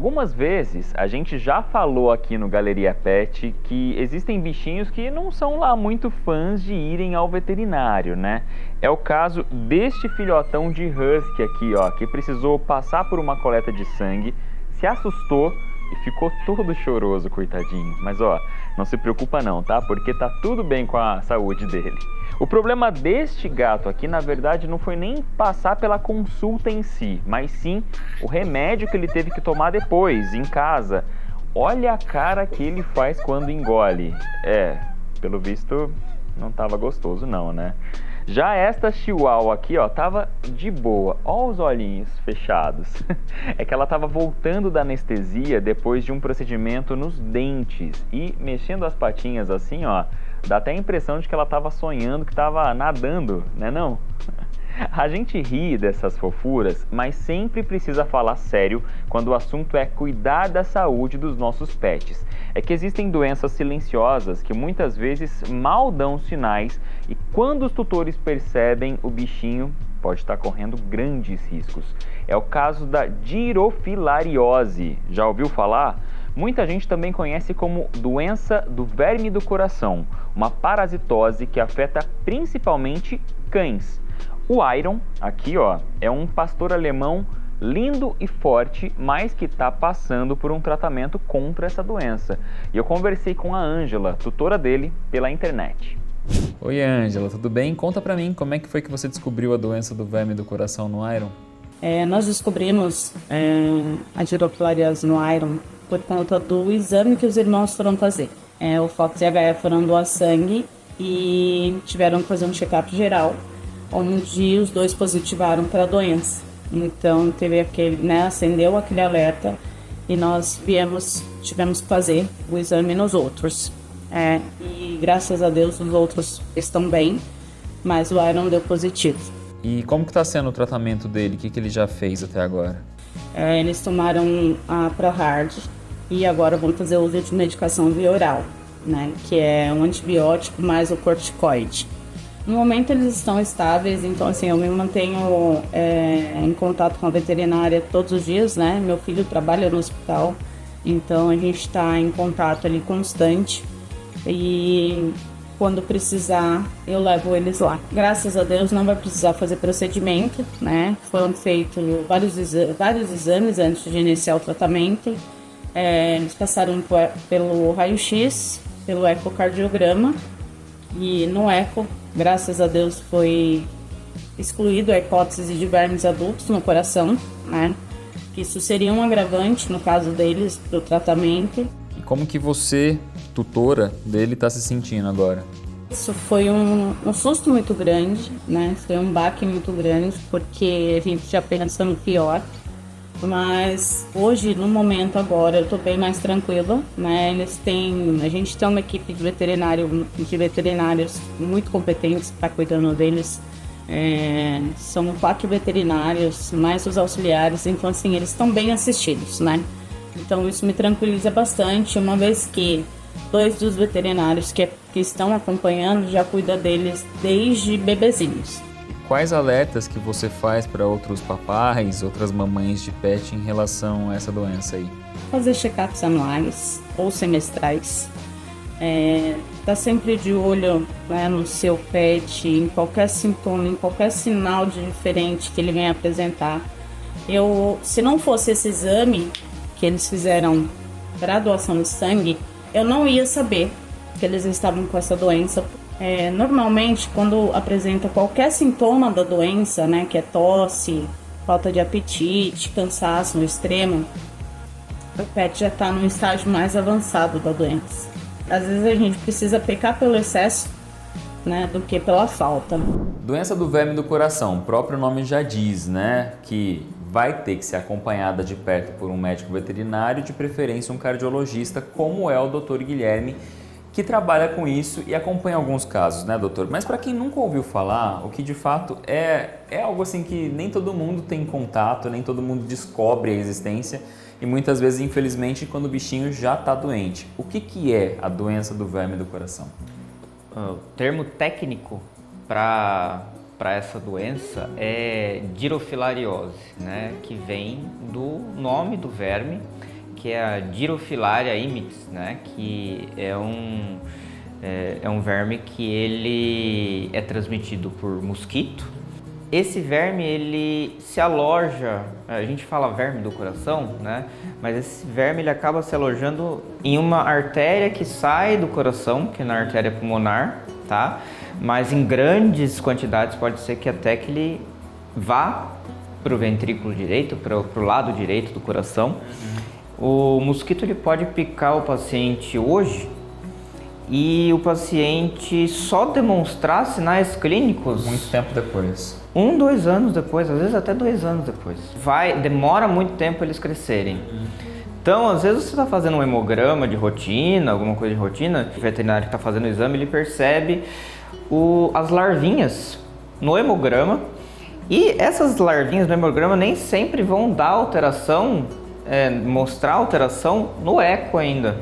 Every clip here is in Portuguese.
Algumas vezes a gente já falou aqui no Galeria Pet que existem bichinhos que não são lá muito fãs de irem ao veterinário, né? É o caso deste filhotão de husky aqui, ó, que precisou passar por uma coleta de sangue, se assustou e ficou todo choroso, coitadinho. Mas ó, não se preocupa não, tá? Porque tá tudo bem com a saúde dele. O problema deste gato aqui, na verdade, não foi nem passar pela consulta em si, mas sim o remédio que ele teve que tomar depois, em casa. Olha a cara que ele faz quando engole. Pelo visto, não tava gostoso não, né? Já esta chihuahua aqui, ó, tava de boa. Ó os olhinhos fechados. É que ela tava voltando da anestesia depois de um procedimento nos dentes. E mexendo as patinhas assim, ó, dá até a impressão de que ela tava sonhando que tava nadando, né não? A gente ri dessas fofuras, mas sempre precisa falar sério quando o assunto é cuidar da saúde dos nossos pets. É que existem doenças silenciosas que muitas vezes mal dão sinais e quando os tutores percebem, o bichinho pode estar correndo grandes riscos. É o caso da girofilariose. Já ouviu falar? Muita gente também conhece como doença do verme do coração, uma parasitose que afeta principalmente cães. O Iron, aqui ó, é um pastor alemão lindo e forte, mas que está passando por um tratamento contra essa doença. E eu conversei com a Ângela, tutora dele, pela internet. Oi Ângela, tudo bem? Conta pra mim como é que foi que você descobriu a doença do verme do coração no Iron? Nós descobrimos a girofilariose no Iron por conta do exame que os irmãos foram fazer. O Fox e a Gaia foram doar sangue e tiveram que fazer um check-up geral, onde os dois positivaram para a doença. Então teve acendeu aquele alerta e nós tivemos que fazer o exame nos outros. E graças a Deus os outros estão bem, mas o Iron deu positivo. E como que está sendo o tratamento dele? O que ele já fez até agora? Eles tomaram a ProHard e agora vão fazer uso de medicação via oral, né, que é um antibiótico mais o corticoide. No momento eles estão estáveis, então assim, eu me mantenho em contato com a veterinária todos os dias, né? Meu filho trabalha no hospital, então a gente está em contato ali constante e quando precisar eu levo eles lá. Graças a Deus não vai precisar fazer procedimento, né? Foram feitos vários exames antes de iniciar o tratamento. Eles passaram pelo raio-x, pelo ecocardiograma e no eco, graças a Deus, foi excluído a hipótese de vermes adultos no coração, né? Isso seria um agravante, no caso deles, do tratamento. E como que você, tutora dele, está se sentindo agora? Isso foi um susto muito grande, né? Foi um baque muito grande, porque a gente já pensa no pior. Mas hoje, no momento agora, eu estou bem mais tranquila, né? A gente tem uma equipe de veterinários muito competentes para cuidando deles. São 4 veterinários, mais os auxiliares, então assim, eles estão bem assistidos, né? Então isso me tranquiliza bastante, uma vez que 2 dos veterinários que estão acompanhando já cuidam deles desde bebezinhos. Quais alertas que você faz para outros papais, outras mamães de pet em relação a essa doença aí? Fazer check-ups anuais ou semestrais. Tá sempre de olho, né, no seu pet, em qualquer sintoma, em qualquer sinal de diferente que ele venha apresentar. Se não fosse esse exame que eles fizeram para doação de sangue, eu não ia saber que eles estavam com essa doença. Normalmente, quando apresenta qualquer sintoma da doença, né, que é tosse, falta de apetite, cansaço no extremo, o pet já está num estágio mais avançado da doença. Às vezes a gente precisa pecar pelo excesso, né, do que pela falta. Doença do verme do coração, o próprio nome já diz, né, que vai ter que ser acompanhada de perto por um médico veterinário, de preferência um cardiologista, como é o Dr. Guilherme, que trabalha com isso e acompanha alguns casos, né, doutor? Mas para quem nunca ouviu falar, o que de fato é algo assim que nem todo mundo tem contato, nem todo mundo descobre a existência e muitas vezes, infelizmente, quando o bichinho já está doente. O que é a doença do verme do coração? O termo técnico para essa doença é girofilariose, né, que vem do nome do verme que é a Dirophilaria imitz, né? Que é um verme que ele é transmitido por mosquito. Esse verme, ele se aloja, a gente fala verme do coração, né? Mas esse verme, ele acaba se alojando em uma artéria que sai do coração, que é na artéria pulmonar, tá? Mas em grandes quantidades pode ser que até que ele vá para o ventrículo direito, para o lado direito do coração. O mosquito, ele pode picar o paciente hoje e o paciente só demonstrar sinais clínicos Muito tempo depois. 2 anos depois, às vezes até 2 anos depois. Demora muito tempo eles crescerem. Então, às vezes você está fazendo um hemograma de rotina, alguma coisa de rotina, o veterinário que está fazendo o exame, ele percebe as larvinhas no hemograma, e essas larvinhas no hemograma nem sempre vão dar alteração, mostrar alteração no eco ainda.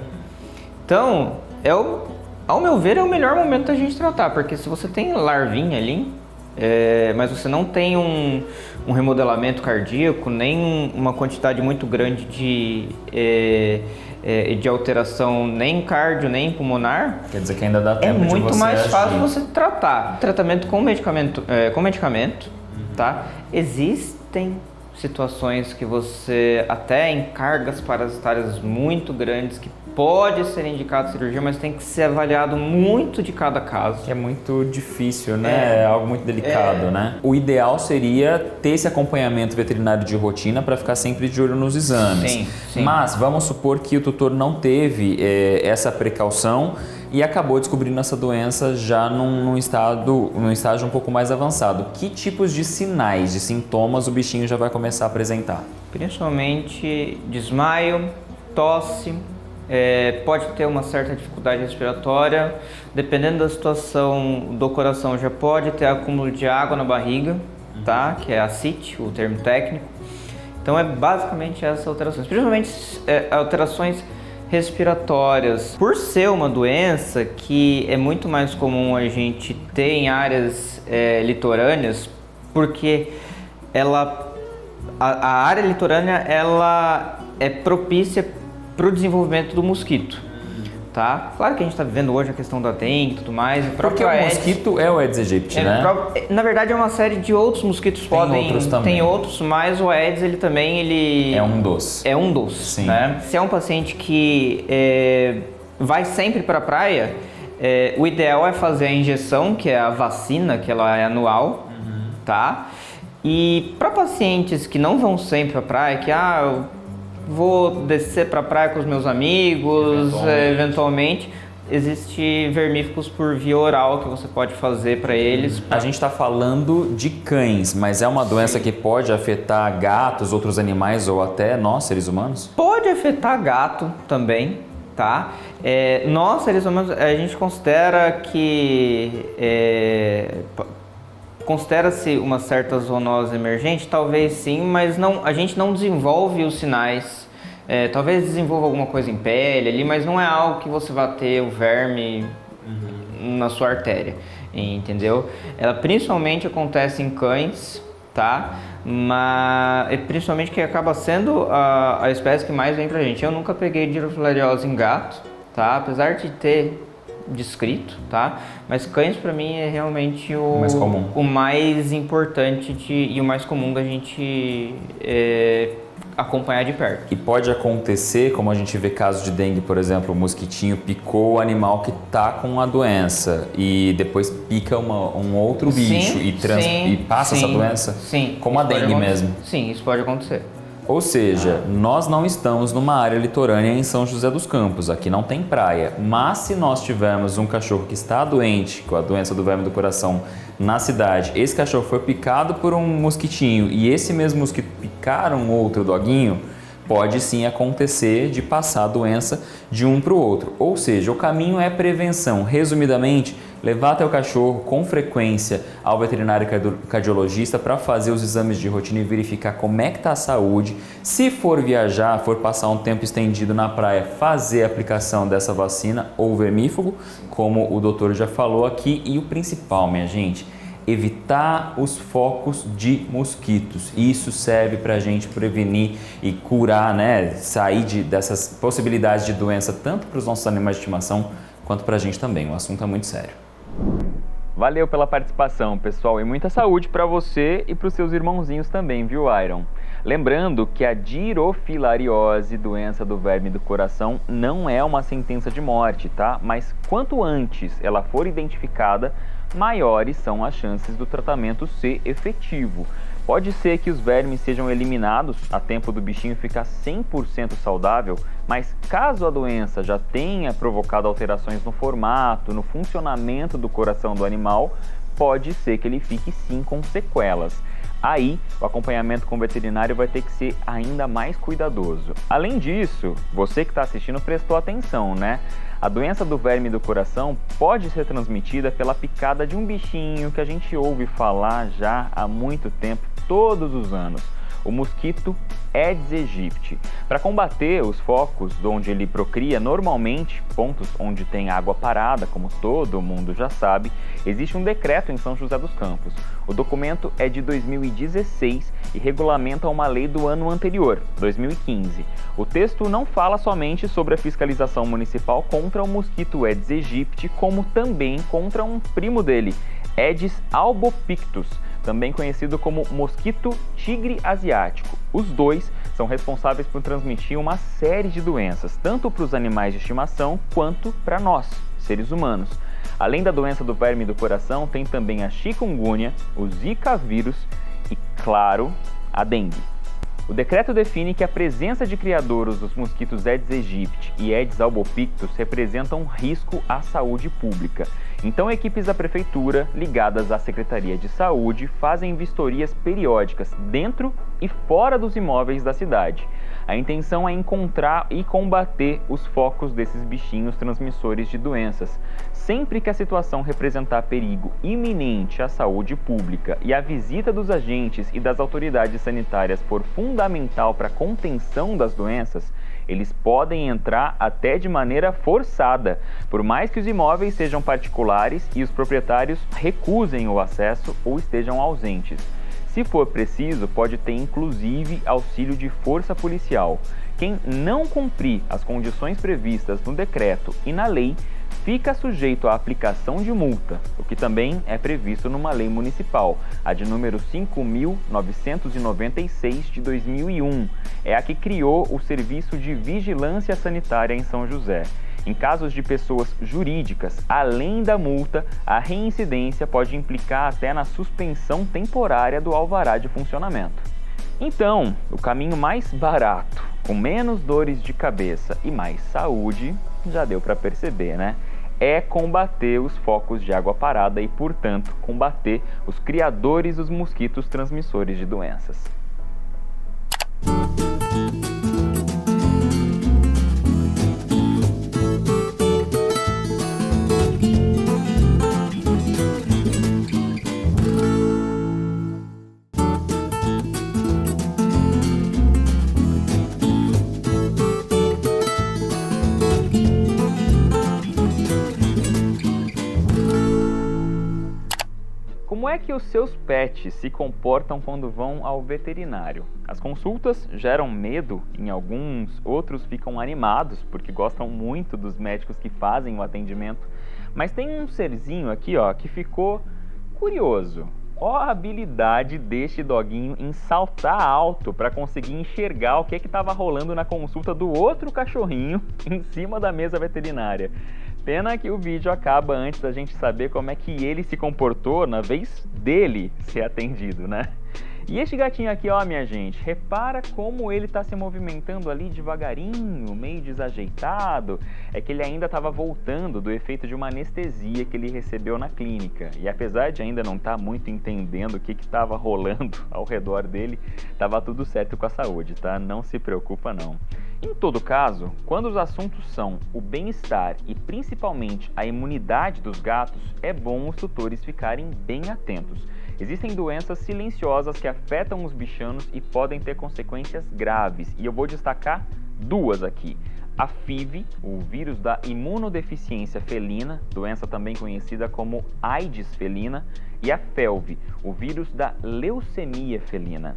Então, ao meu ver, é o melhor momento da gente tratar, porque se você tem larvinha ali, mas você não tem um remodelamento cardíaco, nem uma quantidade muito grande de alteração nem cardio, nem pulmonar, Quer dizer que ainda dá tempo de você muito mais fácil agir. você tratar. Tratamento com medicamento, tá? Existem situações que você, até em cargas parasitárias muito grandes, que pode ser indicado cirurgia, mas tem que ser avaliado muito de cada caso. Que é muito difícil, né? É algo muito delicado, né? O ideal seria ter esse acompanhamento veterinário de rotina para ficar sempre de olho nos exames. Sim. Mas vamos supor que o tutor não teve essa precaução e acabou descobrindo essa doença já num estágio um pouco mais avançado. Que tipos de sinais, de sintomas o bichinho já vai começar a apresentar? Principalmente desmaio, tosse, pode ter uma certa dificuldade respiratória, dependendo da situação do coração, já pode ter acúmulo de água na barriga, tá? Que é ascite, o termo técnico. Então é basicamente essas alterações, principalmente alterações respiratórias. Por ser uma doença que é muito mais comum a gente ter em áreas litorâneas, porque a área litorânea ela é propícia para o desenvolvimento do mosquito, tá? Claro que a gente está vivendo hoje a questão da dengue e tudo mais. Porque o mosquito é o Aedes aegypti, né? Na verdade é uma série de outros mosquitos tem outros, mas o Aedes ele também é um dos. Sim. Né? Se é um paciente que vai sempre para a praia, o ideal é fazer a injeção, que é a vacina, que ela é anual, tá? E para pacientes que não vão sempre para a praia, que eu vou descer para a praia com os meus amigos, eventualmente, existe vermífugos por via oral que você pode fazer para eles. A gente está falando de cães, mas é uma doença que pode afetar gatos, outros animais ou até nós, seres humanos? Pode afetar gato também, tá? Nós, seres humanos, a gente considera que considera-se uma certa zoonose emergente? Talvez sim, mas a gente não desenvolve os sinais. Talvez desenvolva alguma coisa em pele ali, mas não é algo que você vai ter o verme na sua artéria, entendeu? Ela principalmente acontece em cães, tá? Mas principalmente que acaba sendo a espécie que mais vem pra gente. Eu nunca peguei dirofilariose em gato, tá? Apesar de ter descrito, tá? Mas cães para mim é realmente o mais importante e o mais comum da gente acompanhar de perto. E pode acontecer, como a gente vê casos de dengue, por exemplo, o mosquitinho picou o animal que está com a doença e depois pica um outro bicho e passa essa doença? Sim. Como a dengue mesmo? Sim, isso pode acontecer. Ou seja, nós não estamos numa área litorânea em São José dos Campos, aqui não tem praia, mas se nós tivermos um cachorro que está doente com a doença do verme do coração na cidade, esse cachorro foi picado por um mosquitinho e esse mesmo mosquito picar um outro doguinho, pode sim acontecer de passar a doença de um para o outro. Ou seja, o caminho é prevenção. Resumidamente, levar teu cachorro com frequência ao veterinário cardiologista para fazer os exames de rotina e verificar como é que está a saúde. Se for viajar, for passar um tempo estendido na praia, fazer a aplicação dessa vacina ou vermífugo, como o doutor já falou aqui. E o principal, minha gente, evitar os focos de mosquitos. Isso serve para a gente prevenir e curar, né? Sair dessas possibilidades de doença tanto para os nossos animais de estimação quanto para a gente também. O assunto é muito sério. Valeu pela participação, pessoal, e muita saúde para você e para os seus irmãozinhos também, viu, Iron? Lembrando que a dirofilariose, doença do verme do coração, não é uma sentença de morte, tá? Mas quanto antes ela for identificada, maiores são as chances do tratamento ser efetivo. Pode ser que os vermes sejam eliminados a tempo do bichinho ficar 100% saudável, mas caso a doença já tenha provocado alterações no formato, no funcionamento do coração do animal, pode ser que ele fique sim com sequelas. Aí, o acompanhamento com o veterinário vai ter que ser ainda mais cuidadoso. Além disso, você que está assistindo prestou atenção, né? A doença do verme do coração pode ser transmitida pela picada de um bichinho que a gente ouve falar já há muito tempo, todos os anos, o mosquito Aedes aegypti. Para combater os focos de onde ele procria, normalmente, pontos onde tem água parada, como todo mundo já sabe, existe um decreto em São José dos Campos. O documento é de 2016 e regulamenta uma lei do ano anterior, 2015. O texto não fala somente sobre a fiscalização municipal contra o mosquito Aedes aegypti, como também contra um primo dele, Aedes albopictus, também conhecido como mosquito tigre asiático. Os dois são responsáveis por transmitir uma série de doenças, tanto para os animais de estimação quanto para nós, seres humanos. Além da doença do verme do coração, tem também a chikungunya, o zika vírus e, claro, a dengue. O decreto define que a presença de criadouros dos mosquitos Aedes aegypti e Aedes albopictus representa um risco à saúde pública. Então, equipes da prefeitura, ligadas à Secretaria de Saúde, fazem vistorias periódicas dentro e fora dos imóveis da cidade. A intenção é encontrar e combater os focos desses bichinhos transmissores de doenças. Sempre que a situação representar perigo iminente à saúde pública e a visita dos agentes e das autoridades sanitárias for fundamental para a contenção das doenças, eles podem entrar até de maneira forçada, por mais que os imóveis sejam particulares e os proprietários recusem o acesso ou estejam ausentes. Se for preciso, pode ter inclusive auxílio de força policial. Quem não cumprir as condições previstas no decreto e na lei fica sujeito à aplicação de multa, o que também é previsto numa lei municipal, a de número 5.996 de 2001. É a que criou o Serviço de Vigilância Sanitária em São José. Em casos de pessoas jurídicas, além da multa, a reincidência pode implicar até na suspensão temporária do alvará de funcionamento. Então, o caminho mais barato, com menos dores de cabeça e mais saúde, já deu para perceber, né? É combater os focos de água parada e, portanto, combater os criadores dos mosquitos transmissores de doenças. Como é que os seus pets se comportam quando vão ao veterinário? As consultas geram medo em alguns, outros ficam animados porque gostam muito dos médicos que fazem o atendimento. Mas tem um serzinho aqui, ó, que ficou curioso. Ó a habilidade deste doguinho em saltar alto para conseguir enxergar o que estava rolando na consulta do outro cachorrinho em cima da mesa veterinária. Pena que o vídeo acaba antes da gente saber como é que ele se comportou na vez dele ser atendido, né? E este gatinho aqui, ó, minha gente, repara como ele tá se movimentando ali devagarinho, meio desajeitado. É que ele ainda estava voltando do efeito de uma anestesia que ele recebeu na clínica. E apesar de ainda não estar muito entendendo o que estava rolando ao redor dele, estava tudo certo com a saúde, tá? Não se preocupa não. Em todo caso, quando os assuntos são o bem-estar e principalmente a imunidade dos gatos, é bom os tutores ficarem bem atentos. Existem doenças silenciosas que afetam os bichanos e podem ter consequências graves, e eu vou destacar duas aqui: a FIV, o vírus da imunodeficiência felina, doença também conhecida como AIDS felina, e a FeLV, o vírus da leucemia felina.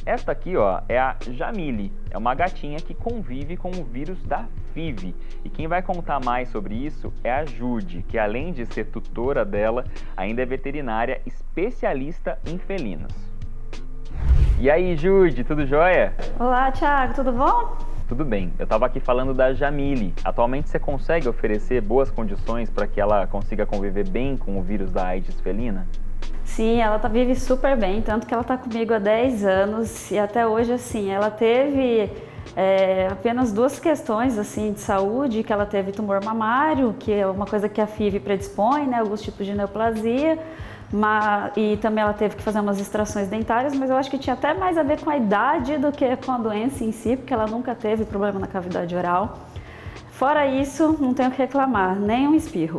Esta aqui, ó, é a Jamile, é uma gatinha que convive com o vírus da FIV. E quem vai contar mais sobre isso é a Jude, que além de ser tutora dela, ainda é veterinária especialista em felinos. E aí, Jude, tudo jóia? Olá, Thiago, tudo bom? Tudo bem, eu estava aqui falando da Jamile. Atualmente você consegue oferecer boas condições para que ela consiga conviver bem com o vírus da AIDS felina? Sim, ela vive super bem, tanto que ela está comigo há 10 anos e até hoje, assim, ela teve apenas 2 questões, assim, de saúde, que ela teve tumor mamário, que é uma coisa que a FIV predispõe, né, alguns tipos de neoplasia, e também ela teve que fazer umas extrações dentárias, mas eu acho que tinha até mais a ver com a idade do que com a doença em si, porque ela nunca teve problema na cavidade oral. Fora isso, não tenho o que reclamar, nem um espirro.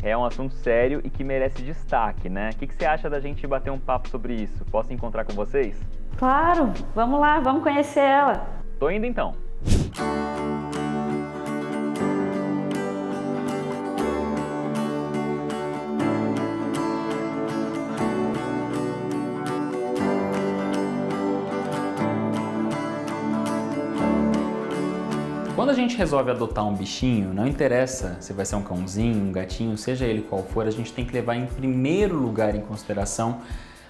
É um assunto sério e que merece destaque, né? O que você acha da gente bater um papo sobre isso? Posso encontrar com vocês? Claro, vamos lá, vamos conhecer ela. Tô indo então. Quando a gente resolve adotar um bichinho, não interessa se vai ser um cãozinho, um gatinho, seja ele qual for, a gente tem que levar em primeiro lugar em consideração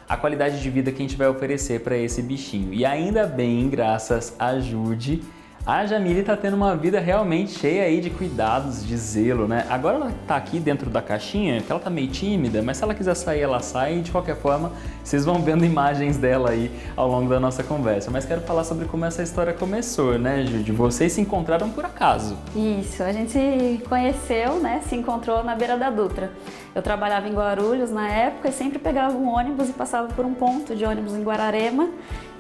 a qualidade de vida que a gente vai oferecer para esse bichinho. E ainda bem, graças a Jude, a Jamile tá tendo uma vida realmente cheia aí de cuidados, de zelo, né? Agora ela tá aqui dentro da caixinha, que ela tá meio tímida, mas se ela quiser sair, ela sai. E de qualquer forma, vocês vão vendo imagens dela aí ao longo da nossa conversa. Mas quero falar sobre como essa história começou, né, Jude? Vocês se encontraram por acaso. Isso, a gente se conheceu, né, se encontrou na beira da Dutra. Eu trabalhava em Guarulhos na época e sempre pegava um ônibus e passava por um ponto de ônibus em Guararema.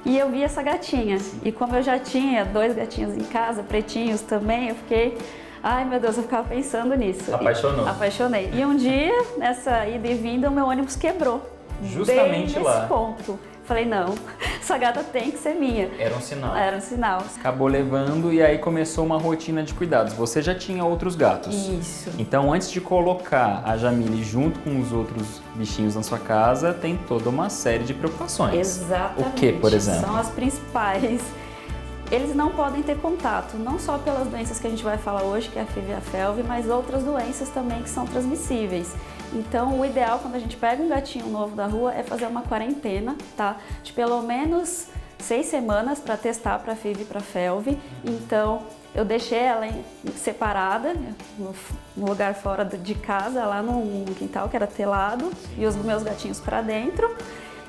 E eu vi essa gatinha, e como eu já tinha 2 gatinhos em casa, pretinhos também, eu fiquei, ai meu Deus, eu ficava pensando nisso. Apaixonou. Apaixonei. E um dia, nessa ida e vinda, o meu ônibus quebrou. Justamente bem lá. nesse ponto. Falei, não, essa gata tem que ser minha. Era um sinal. Era um sinal. Acabou levando e aí começou uma rotina de cuidados. Você já tinha outros gatos. Isso. Então, antes de colocar a Jamile junto com os outros bichinhos na sua casa, tem toda uma série de preocupações. Exatamente. O que, por exemplo? São as principais. Eles não podem ter contato, não só pelas doenças que a gente vai falar hoje, que é a FIV e a FeLV, mas outras doenças também que são transmissíveis. Então, o ideal quando a gente pega um gatinho novo da rua é fazer uma quarentena, tá? De pelo menos 6 semanas para testar para FIV e para FeLV. Então, eu deixei ela separada, no lugar fora de casa, lá no quintal que era telado, e os meus gatinhos para dentro.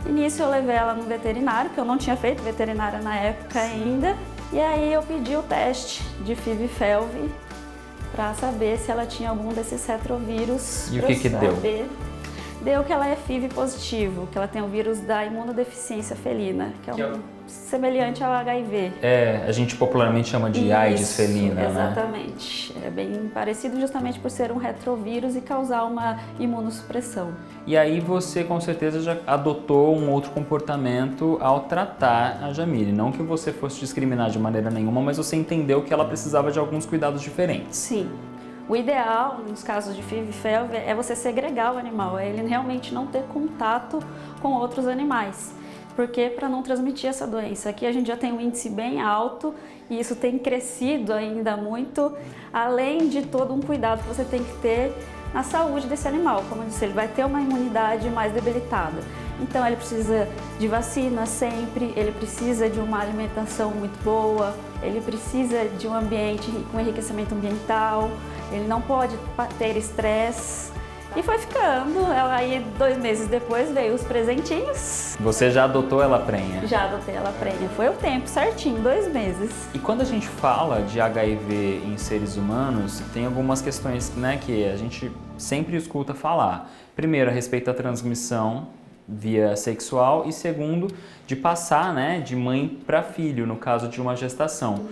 E nisso eu levei ela no veterinário, que eu não tinha feito veterinária na época ainda. E aí eu pedi o teste de FIV e FeLV para saber se ela tinha algum desses retrovírus. E o que deu? Deu que ela é FIV positivo, que ela tem o vírus da imunodeficiência felina, que é semelhante ao HIV. É, a gente popularmente chama de AIDS felina, exatamente. né? É bem parecido justamente por ser um retrovírus e causar uma imunossupressão. E aí você com certeza já adotou um outro comportamento ao tratar a Jamile. Não que você fosse discriminar de maneira nenhuma, mas você entendeu que ela precisava de alguns cuidados diferentes. Sim. O ideal, nos casos de FIV e FeLV, é você segregar o animal, é ele realmente não ter contato com outros animais. Porque para não transmitir essa doença. Aqui a gente já tem um índice bem alto e isso tem crescido ainda muito, além de todo um cuidado que você tem que ter na saúde desse animal. Como eu disse, ele vai ter uma imunidade mais debilitada. Então ele precisa de vacina sempre, ele precisa de uma alimentação muito boa, ele precisa de um ambiente com enriquecimento ambiental, ele não pode ter estresse. E foi ficando, aí 2 meses depois veio os presentinhos. Você já adotou ela prenha? Já adotei ela prenha, foi o tempo certinho, 2 meses. E quando a gente fala de HIV em seres humanos, tem algumas questões, né, que a gente sempre escuta falar. Primeiro, a respeito da transmissão via sexual e segundo, de passar, né, de mãe para filho, no caso de uma gestação.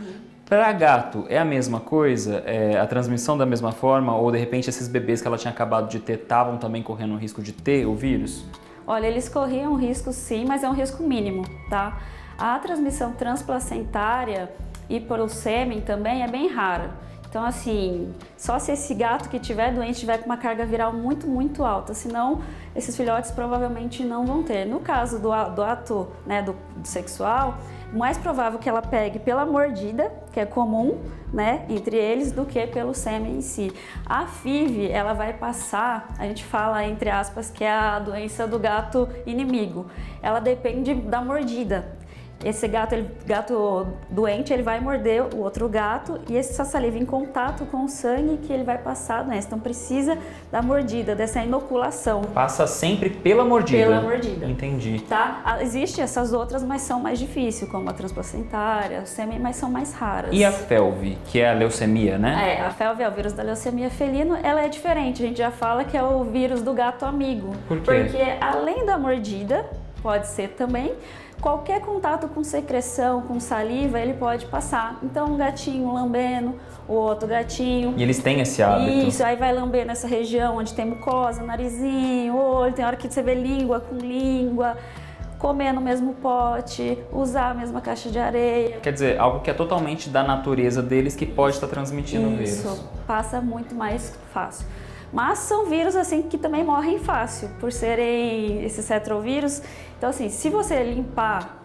Para gato, é a mesma coisa? É a transmissão da mesma forma? Ou, de repente, esses bebês que ela tinha acabado de ter estavam também correndo o risco de ter o vírus? Olha, eles corriam risco sim, mas é um risco mínimo, tá? A transmissão transplacentária e pelo sêmen também é bem rara. Então, assim, só se esse gato que estiver doente tiver com uma carga viral muito, muito alta, senão esses filhotes provavelmente não vão ter. No caso do ato, né, do sexual, mais provável que ela pegue pela mordida, que é comum, né, entre eles, do que pelo sêmen em si. A FIV, ela vai passar, a gente fala entre aspas que é a doença do gato inimigo. Ela depende da mordida. Esse gato doente, ele vai morder o outro gato e essa saliva em contato com o sangue que ele vai passar a doença. Então precisa da mordida, dessa inoculação. Passa sempre pela mordida? Pela mordida. Entendi. Tá? Existem essas outras, mas são mais difíceis, como a transplacentária, o sêmen, mas são mais raras. E a FeLV, que é a leucemia, né? A FeLV é o vírus da leucemia felina, ela é diferente. A gente já fala que é o vírus do gato amigo. Por quê? Porque além da mordida, pode ser também, qualquer contato com secreção, com saliva, ele pode passar. Então, um gatinho lambendo, o outro gatinho. E eles têm esse hábito? Isso, aí vai lamber nessa região onde tem mucosa, narizinho, olho, tem hora que você vê língua com língua, comer no mesmo pote, usar a mesma caixa de areia. Quer dizer, algo que é totalmente da natureza deles que pode estar transmitindo o vírus. Isso, passa muito mais fácil. Mas são vírus assim que também morrem fácil, por serem esses retrovírus. Então assim, se você limpar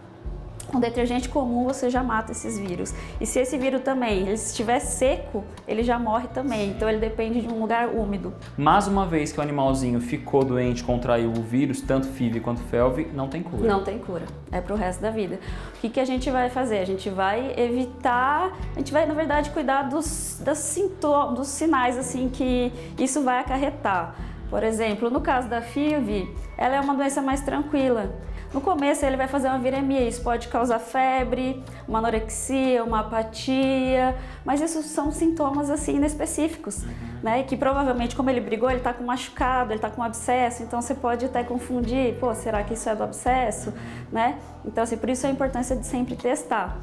com detergente comum, você já mata esses vírus. E se esse vírus também, ele estiver seco, ele já morre também. Então ele depende de um lugar úmido. Mas uma vez que o animalzinho ficou doente, contraiu o vírus, tanto FIV quanto FeLV, não tem cura. Não tem cura. É pro resto da vida. O que a gente vai fazer? A gente vai evitar, a gente vai, na verdade, cuidar dos sintomas, dos sinais assim que isso vai acarretar. Por exemplo, no caso da FIV, ela é uma doença mais tranquila. No começo ele vai fazer uma viremia, isso pode causar febre, uma anorexia, uma apatia, mas isso são sintomas assim inespecíficos, né? Que provavelmente, como ele brigou, ele está com machucado, ele está com abscesso, então você pode até confundir, pô, será que isso é do abscesso, né? Então assim, por isso a importância de sempre testar.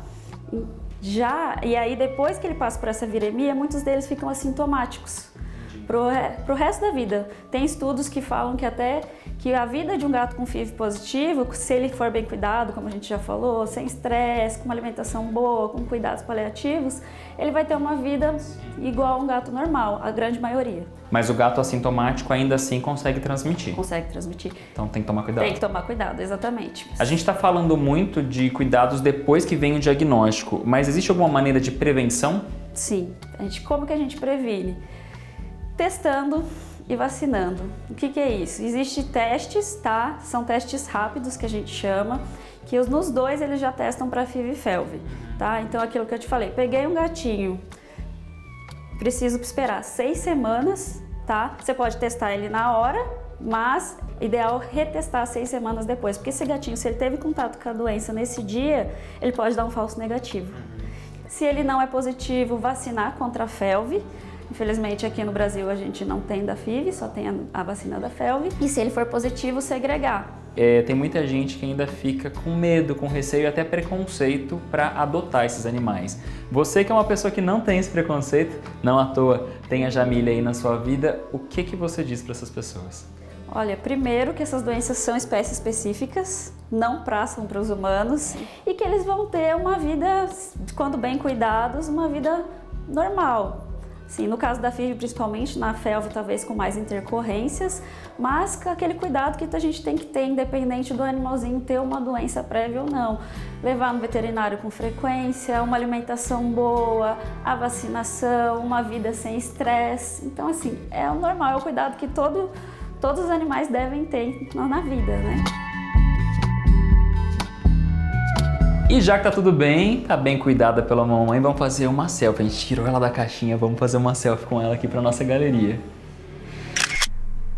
E aí depois que ele passa por essa viremia, muitos deles ficam assintomáticos pro resto da vida. Tem estudos que falam que até que a vida de um gato com FIV positivo, se ele for bem cuidado, como a gente já falou, sem estresse, com uma alimentação boa, com cuidados paliativos, ele vai ter uma vida igual a um gato normal, a grande maioria. Mas o gato assintomático ainda assim consegue transmitir? Consegue transmitir. Então tem que tomar cuidado. Tem que tomar cuidado, exatamente. A gente está falando muito de cuidados depois que vem o diagnóstico, mas existe alguma maneira de prevenção? Sim. Como que a gente previne? Testando e vacinando. O que é isso? Existem testes, tá? São testes rápidos que a gente chama, que nos dois eles já testam para FIV e FeLV, tá? Então aquilo que eu te falei, peguei um gatinho, preciso esperar 6 semanas, tá? Você pode testar ele na hora, mas ideal retestar 6 semanas depois, porque esse gatinho, se ele teve contato com a doença nesse dia, ele pode dar um falso negativo. Se ele não é positivo, vacinar contra a FeLV. Infelizmente aqui no Brasil a gente não tem da FIV, só tem a vacina da FeLV. E se ele for positivo, segregar. Tem muita gente que ainda fica com medo, com receio e até preconceito para adotar esses animais. Você que é uma pessoa que não tem esse preconceito, não à toa tem a Jamília aí na sua vida, o que você diz para essas pessoas? Olha, primeiro que essas doenças são espécies específicas, não passam para os humanos e que eles vão ter uma vida, quando bem cuidados, uma vida normal. Sim, no caso da FIV, principalmente, na FeLV talvez com mais intercorrências, mas com aquele cuidado que a gente tem que ter, independente do animalzinho ter uma doença prévia ou não. Levar no veterinário com frequência, uma alimentação boa, a vacinação, uma vida sem estresse. Então, assim, é o normal, é o cuidado que todos os animais devem ter na vida, né? E já que tá tudo bem, tá bem cuidada pela mamãe, vamos fazer uma selfie. A gente tirou ela da caixinha, vamos fazer uma selfie com ela aqui pra nossa galeria.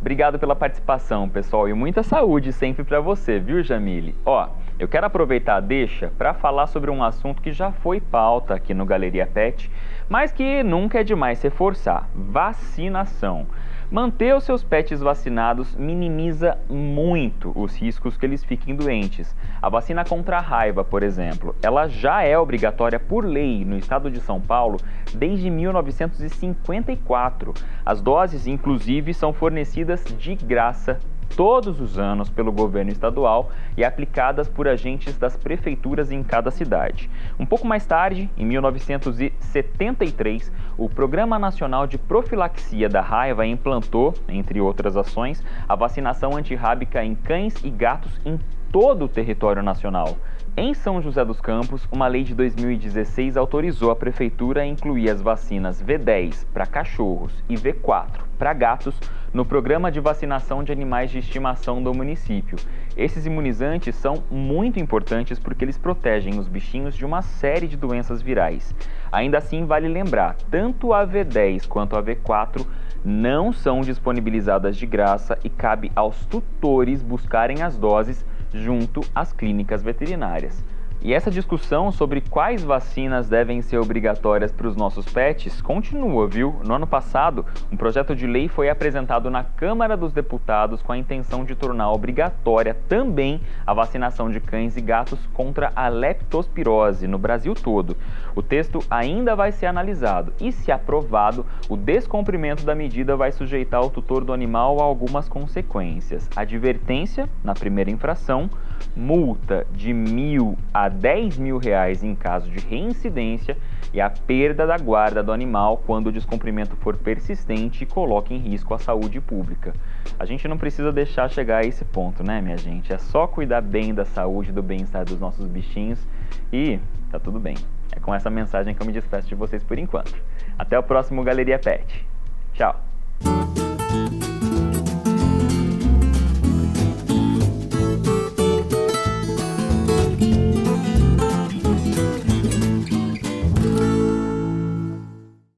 Obrigado pela participação, pessoal, e muita saúde sempre pra você, viu, Jamile? Ó, eu quero aproveitar a deixa para falar sobre um assunto que já foi pauta aqui no Galeria Pet, mas que nunca é demais reforçar: vacinação. Manter os seus pets vacinados minimiza muito os riscos que eles fiquem doentes. A vacina contra a raiva, por exemplo, ela já é obrigatória por lei no estado de São Paulo desde 1954. As doses, inclusive, são fornecidas de graça todos os anos pelo governo estadual e aplicadas por agentes das prefeituras em cada cidade. Um pouco mais tarde, em 1973, o Programa Nacional de Profilaxia da Raiva implantou, entre outras ações, a vacinação antirrábica em cães e gatos em todo o território nacional. Em São José dos Campos, uma lei de 2016 autorizou a prefeitura a incluir as vacinas V10 para cachorros e V4 para gatos no programa de vacinação de animais de estimação do município. Esses imunizantes são muito importantes porque eles protegem os bichinhos de uma série de doenças virais. Ainda assim, vale lembrar, tanto a V10 quanto a V4 não são disponibilizadas de graça e cabe aos tutores buscarem as doses junto às clínicas veterinárias. E essa discussão sobre quais vacinas devem ser obrigatórias para os nossos pets continua, viu? No ano passado, um projeto de lei foi apresentado na Câmara dos Deputados com a intenção de tornar obrigatória também a vacinação de cães e gatos contra a leptospirose no Brasil todo. O texto ainda vai ser analisado e, se aprovado, o descumprimento da medida vai sujeitar o tutor do animal a algumas consequências. Advertência na primeira infração, multa de R$1.000 a R$10.000 em caso de reincidência e a perda da guarda do animal quando o descumprimento for persistente e coloque em risco a saúde pública. A gente não precisa deixar chegar a esse ponto, né, minha gente? É só cuidar bem da saúde e do bem-estar dos nossos bichinhos e tá tudo bem. É com essa mensagem que eu me despeço de vocês por enquanto. Até o próximo Galeria Pet. Tchau!